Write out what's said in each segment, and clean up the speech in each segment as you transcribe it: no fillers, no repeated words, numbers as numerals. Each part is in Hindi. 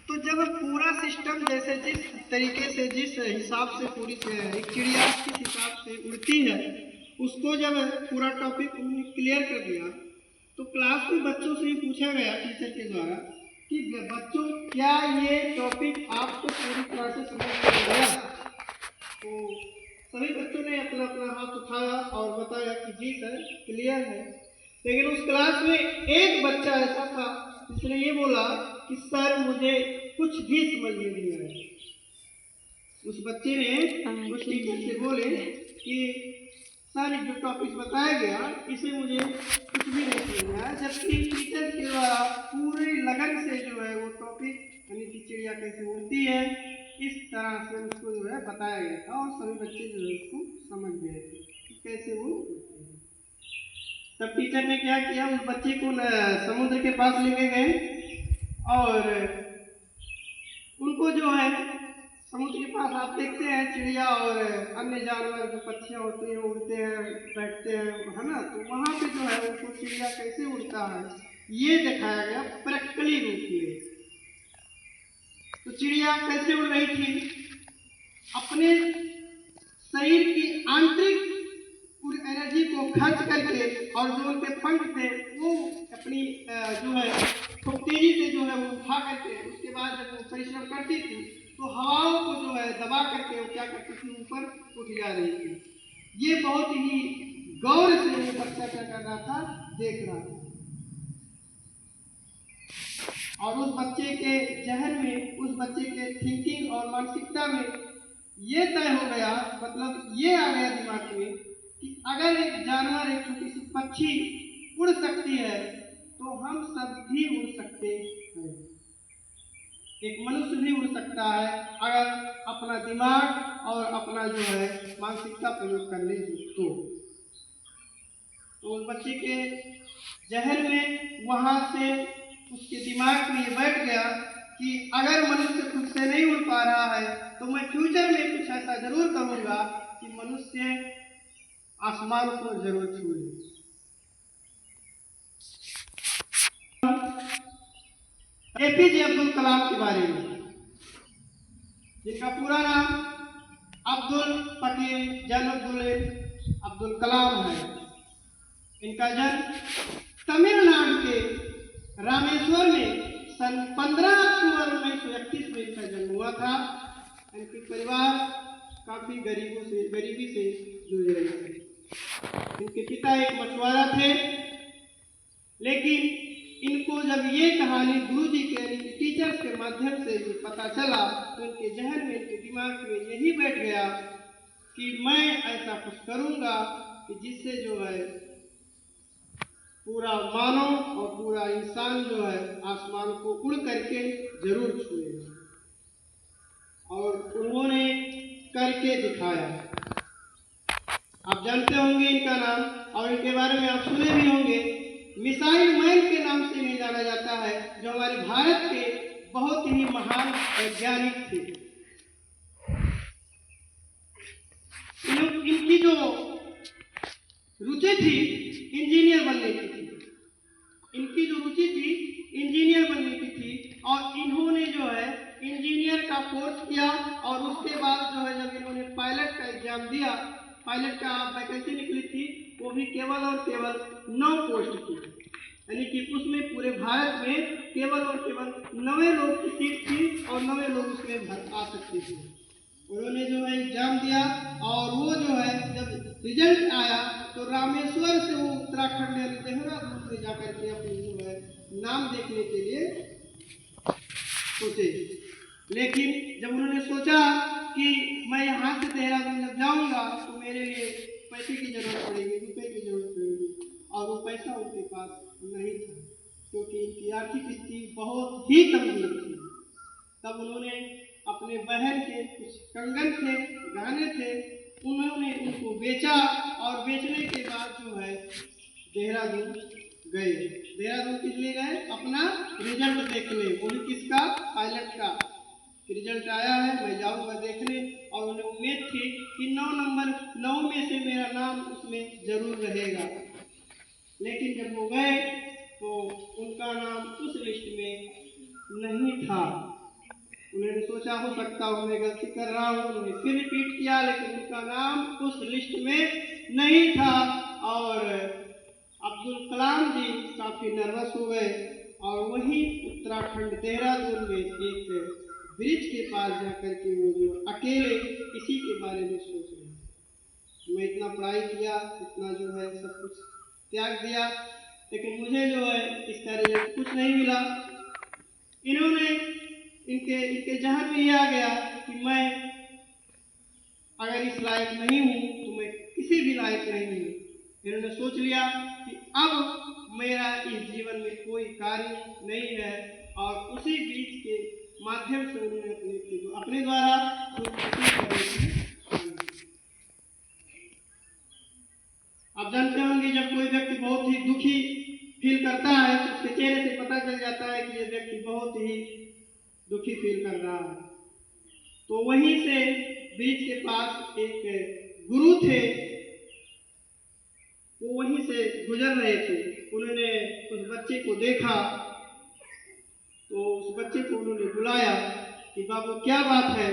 तो जब पूरा सिस्टम जैसे जिस तरीके से जिस हिसाब से पूरी एक चिड़िया किस हिसाब से उड़ती है उसको जब पूरा टॉपिक क्लियर कर दिया तो क्लास में बच्चों से ही पूछा गया टीचर के द्वारा कि बच्चों क्या ये टॉपिक आपको पूरी तरह से समझ में आ गया। तो सभी बच्चों ने अपना अपना हाथ उठाया और बताया कि जी सर क्लियर है। लेकिन उस क्लास में एक बच्चा ऐसा था जिसने ये बोला कि सर मुझे कुछ भी समझ में नहीं आया। उस बच्चे ने उस टीचर से बोले कि सर जो टॉपिक बताया गया इसे मुझे कुछ भी नहीं समझ में आया, जबकि टीचर के द्वारा पूरी लगन से जो है वो टॉपिक यानी कि चिड़िया कैसे उड़ती है इस तरह से उसको जो है बताया गया था और सभी बच्चे जो है उसको समझ गए थे कि कैसे वो उड़ते हैं। तब टीचर ने क्या किया, उस बच्चे को समुद्र के पास लेके गए और उनको जो है समुद्र के पास आप देखते हैं चिड़िया और अन्य जानवर जो पक्षियाँ होते हैं उड़ते हैं बैठते हैं, है ना। तो वहाँ पे जो है उनको चिड़िया कैसे उड़ता है ये दिखाया गया प्रैक्टिकली रूप में। तो चिड़िया कैसे उड़ रही थी, अपने शरीर की आंतरिक एनर्जी को खर्च करके और जो उनके पंख थे वो अपनी जो है खूब तेजी से जो है वो उठा करके उसके बाद जब वो परिश्रम करती थी तो हवाओं को जो है दबा करके वो क्या करती थी ऊपर उठ जा रही थी। ये बहुत ही गौर से ये बच्चा क्या कर रहा था, देख रहा था। और उस बच्चे के जहन में, उस बच्चे के थिंकिंग और मानसिकता में ये तय हो गया, मतलब ये आ गया दिमाग में कि अगर एक जानवर, एक छोटी सी पक्षी उड़ सकती है तो हम सब भी उड़ सकते हैं। एक मनुष्य भी उड़ सकता है अगर अपना दिमाग और अपना जो है मानसिकता प्रयोग कर ले तो उस बच्चे के जहन में वहां से उसके दिमाग में ये बैठ गया कि अगर मनुष्य खुद से नहीं उड़ पा रहा है तो मैं फ्यूचर में कुछ ऐसा जरूर करूंगा कि मनुष्य आसमान को जरूर छू ले। एपीजे अब्दुल कलाम के बारे में, जिनका पूरा नाम अब्दुल पटेल अब्दुल कलाम है। इनका जन्म तमिलनाडु के रामेश्वर में सन 15 अक्टूबर 1931 में इनका जन्म हुआ था। इनके परिवार काफी गरीबी से जूझ रहे थे। इनके पिता एक मछुआरा थे, लेकिन इनको जब ये कहानी गुरुजी के यानी टीचर्स के माध्यम से पता चला तो इनके जहन में, इनके दिमाग में यही बैठ गया कि मैं ऐसा कुछ करूंगा कि जिससे जो है पूरा मानव और पूरा इंसान जो है आसमान को उड़ करके जरूर छुएगा। और उन्होंने करके दिखाया। आप जानते होंगे इनका नाम और इनके बारे में आप सुने भी होंगे। मिसाइल मैन के नाम से इन्हें जाना जाता है, जो हमारे भारत के बहुत ही महान वैज्ञानिक थे। इनकी जो रुचि थी इंजीनियर बनने की थी। इनकी जो रुचि थी इंजीनियर बनने की थी और इन्होंने जो है इंजीनियर का कोर्स किया और उसके बाद जो है जब इन्होंने पायलट का एग्जाम दिया, पायलट का वैकेंसी निकली थी, वो भी केवल और केवल 9 पोस्ट की, यानी कि उसमें पूरे भारत में केवल और केवल 9 लोग की सीट थी और 9 लोग उसमें आ सकते थे। उन्होंने जो है एग्जाम दिया और वो जो है जब रिजल्ट आया तो रामेश्वर से वो उत्तराखंड यानी देहरादून में जाकर के अपनी जो है नाम देखने के लिए सोचे। लेकिन जब उन्होंने सोचा कि मैं यहाँ से देहरादून जब जाऊँगा तो मेरे लिए पैसे की जरूरत पड़ेगी, रुपये की जरूरत पड़ेगी, और वो पैसा उनके पास नहीं था क्योंकि इनकी आर्थिक स्थिति बहुत ही कमजोर थी। तब उन्होंने अपने बहन के कुछ कंगन थे, गहने थे, उन्होंने उनको बेचा और बेचने के बाद जो है देहरादून गए। देहरादून किस लिए गए? अपना रिजल्ट देखने। वो भी किसका? पायलट का रिजल्ट आया है, मैं जाऊंगा देखने। और उन्हें उम्मीद थी कि 9 में से मेरा नाम उसमें जरूर रहेगा। लेकिन जब वो गए तो उनका नाम उस लिस्ट में नहीं था। उन्होंने सोचा हो सकता हूँ मैं गलती कर रहा हूँ, उन्होंने फिर रिपीट किया, लेकिन उनका नाम उस लिस्ट में नहीं था। और अब्दुल कलाम जी काफ़ी नर्वस हो गए और वहीं उत्तराखंड देहरादून में एक ब्रिज के पास जाकर के वो जो अकेले किसी के बारे में सोच रहे थे। मैं इतना पढ़ाई किया, इतना जो है सब कुछ त्याग दिया, लेकिन मुझे जो है इसका रिजल्ट कुछ नहीं मिला। इन्होंने इनके जहन में यह आ गया कि मैं अगर इस लायक नहीं हूँ तो मैं किसी भी लायक नहीं हूँ। इन्होंने सोच लिया कि अब मेरा इस जीवन में कोई कार्य नहीं है, और उसी बीज के माध्यम से उन्होंने अपने द्वारा आप जानते होंगे जब कोई व्यक्ति बहुत ही दुखी फील करता है तो उसके चेहरे से पता चल जाता है कि यह व्यक्ति बहुत ही दुखी फील कर रहा है। तो वहीं से ब्रिज के पास एक गुरु थे, वो वहीं से गुजर रहे थे। उन्होंने उस बच्चे को देखा तो उस बच्चे को उन्होंने बुलाया कि बाबू क्या बात है,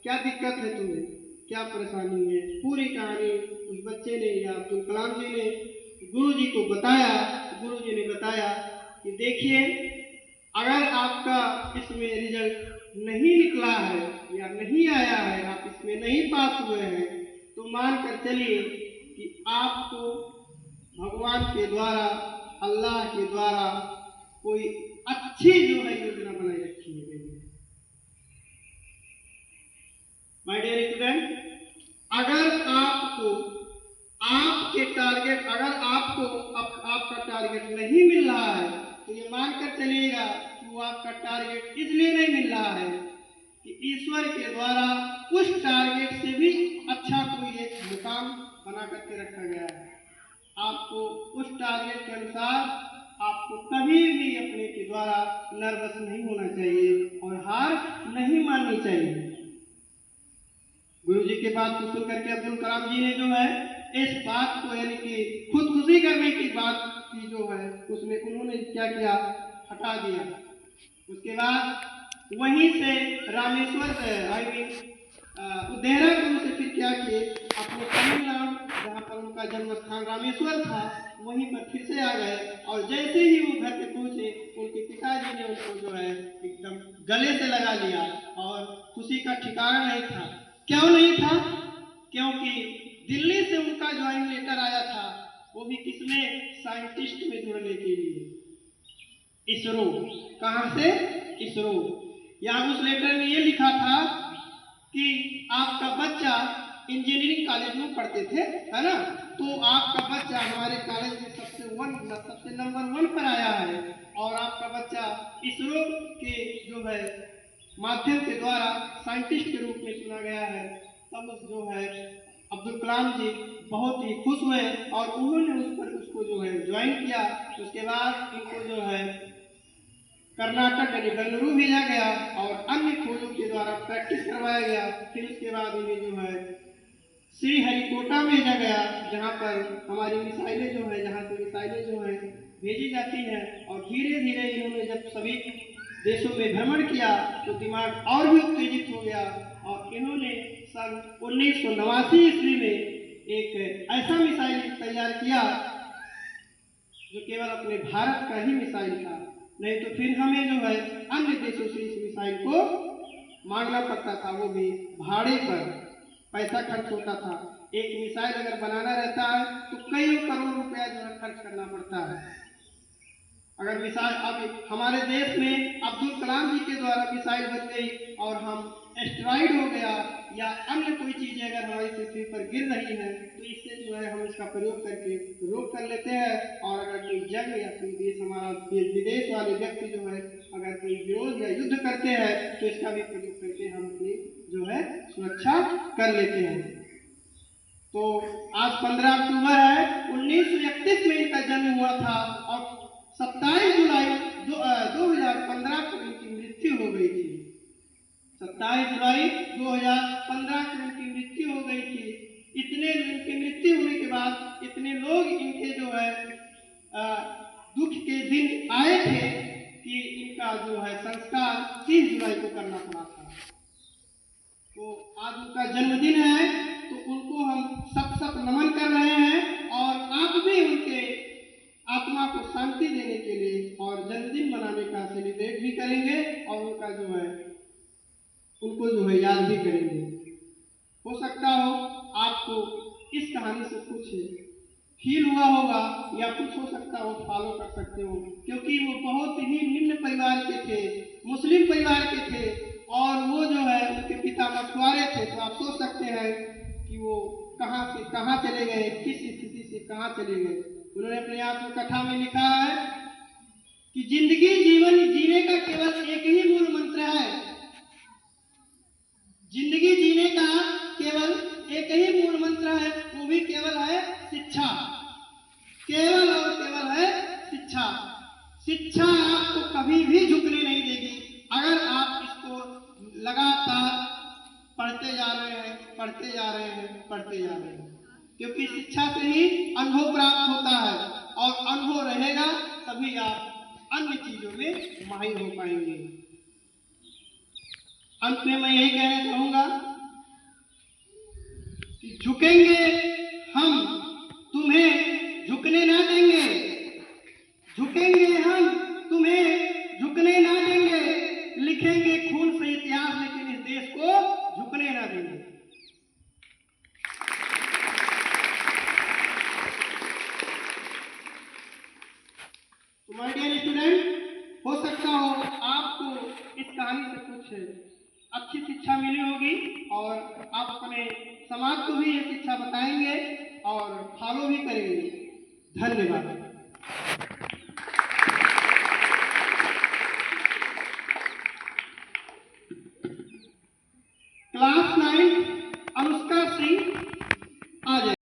क्या दिक्कत है तुम्हें, क्या परेशानी है। पूरी कहानी उस बच्चे ने या अब्दुल कलाम जी ने गुरु जी को बताया। गुरु जी ने बताया कि देखिए, अगर आपका इसमें रिजल्ट नहीं निकला है या नहीं आया है, आप इसमें नहीं पास हुए हैं, तो मान कर चलिए कि आपको भगवान के द्वारा, अल्लाह के द्वारा कोई अच्छी जो है योजना बनाई रखी है। माय डियर स्टूडेंट, अगर आपको आपके टारगेट, अगर आपको आपका टारगेट नहीं मिल रहा है तो ये मानकर चलिएगा कि वो आपका टारगेट इसलिए नहीं मिल रहा है कि ईश्वर के द्वारा उस टारगेट से भी अच्छा कोई एक मुकाम बना करके रखा गया है। आपको उस टारगेट के अनुसार आपको कभी भी अपने के द्वारा नर्वस नहीं होना चाहिए और हार नहीं माननी चाहिए। गुरु जी के बात को सुन करके अब्दुल कलाम जी ने जो है इस बात को, यानी कि खुदकुशी करने की बात की जो है उन्होंने क्या किया, हटा दिया। उसके बाद वहीं से रामेश्वर देहरादून से फिर क्या किए, अपने तमिलनाडु जहाँ पर उनका जन्म स्थान रामेश्वर था वहीं पर फिर से आ गए। और जैसे ही वो घर पे पहुंचे, उनके पिताजी ने उनको जो है एकदम गले से लगा लिया और खुशी का ठिकाना नहीं था। क्यों नहीं था? क्योंकि दिल्ली से उनका ज्वाइनिंग लेटर आया था, वो भी किसमें, साइंटिस्ट में जुड़ने के लिए, इसरो। कहाँ से? इसरो। यहाँ उस लेटर में ये लिखा था कि आपका बच्चा इंजीनियरिंग कॉलेज में पढ़ते थे, है ना, तो आपका बच्चा हमारे कॉलेज में सबसे नंबर 1 पर आया है और आपका बच्चा इसरो के जो है माध्यम के द्वारा साइंटिस्ट के रूप में चुना गया है। तब जो है अब्दुल कलाम जी बहुत ही खुश हुए और उन्होंने उसको जो है ज्वाइन किया। उसके बाद इनको जो है कर्नाटक यानी बेंगलुरु भेजा गया और अन्य खोजों के द्वारा प्रैक्टिस करवाया गया। फिर उसके बाद इन्हें जो है श्री हरिकोटा भेजा गया, जहाँ पर हमारी मिसाइलें जो है, जहाँ से मिसाइलें जो है भेजी जाती हैं। और धीरे धीरे इन्होंने जब सभी देशों में भ्रमण किया तो दिमाग और भी उत्तेजित हो गया और इन्होंने सन 1989 ईस्वी में एक ऐसा मिसाइल तैयार किया जो केवल अपने भारत का ही मिसाइल था, नहीं तो फिर हमें जो है अन्य देशों से इस मिसाइल को मांगना पड़ता था, वो भी भाड़े पर पैसा खर्च होता था। एक मिसाइल अगर बनाना रहता है तो कई करोड़ रुपया जो है खर्च करना पड़ता है। अगर मिसाइल अब हमारे देश में अब्दुल कलाम जी के द्वारा मिसाइल बन गई और हम एस्टेरॉइड हो गया या अन्य कोई चीजें अगर हमारी पृथ्वी पर गिर रही है तो इससे जो है हम इसका प्रयोग करके रोक कर लेते हैं। और अगर कोई जंग या कोई देश, हमारा विदेश वाले व्यक्ति जो है अगर कोई विरोध या युद्ध करते हैं तो इसका भी प्रयोग करके हम अपनी जो है सुरक्षा कर लेते हैं। तो आज 15 अक्टूबर है, 1931 में इनका जन्म हुआ था और 27 जुलाई 2015 को इनकी मृत्यु हो गई थी। 27 जुलाई 2015 को इनकी मृत्यु हो गई थी। इतने इनकी मृत्यु होने के बाद इतने लोग इनके जो है दुख के दिन आए थे कि इनका जो है संस्कार 30 जुलाई को करना पड़ा था। तो आज उनका जन्मदिन है, तो उनको हम सब नमन कर रहे हैं और आप भी उनके आत्मा को शांति देने के लिए और जन्मदिन मनाने का सेलिब्रेट भी करेंगे और उनका जो है उनको जो है याद भी करेंगे। हो सकता हो आपको इस कहानी से कुछ फील हुआ होगा या कुछ हो सकता हो फॉलो कर सकते हो, क्योंकि वो बहुत ही निम्न परिवार के थे, मुस्लिम परिवार के थे और वो जो है उनके पिता मछुआरे थे। तो आप सोच सकते हैं कि वो कहाँ से कहाँ चले गए, किस स्थिति से कहाँ चले गए। उन्होंने अपने आत्मकथा में लिखा है कि जिंदगी जीवन जीने का केवल एक ही मूल मंत्र है। जिंदगी जीने का केवल एक ही मूल मंत्र है, वो भी केवल है शिक्षा, केवल और केवल है शिक्षा। शिक्षा आपको कभी भी झुकने नहीं देगी अगर आप इसको लगातार पढ़ते जा रहे हैं, पढ़ते जा रहे हैं, पढ़ते जा रहे हैं, क्योंकि शिक्षा से ही अनुभव प्राप्त होता है और अनुभव रहेगा तभी आप अन्य चीजों में माहिर हो पाएंगे। अंत में मैं यही कहना चाहूंगा कि झुकेंगे हम, तुम्हें झुकने ना देंगे। झुकेंगे हम, तुम्हें झुकने ना देंगे। लिखेंगे खून से इतिहास, लेकिन इस देश को झुकने ना देंगे। तो माय डियर स्टूडेंट, हो सकता हो आपको इस कहानी से कुछ अच्छी शिक्षा मिली होगी और आप अपने समाज को भी ये शिक्षा बताएंगे और फॉलो भी करेंगे। धन्यवाद। क्लास 9 अनुष्का सिंह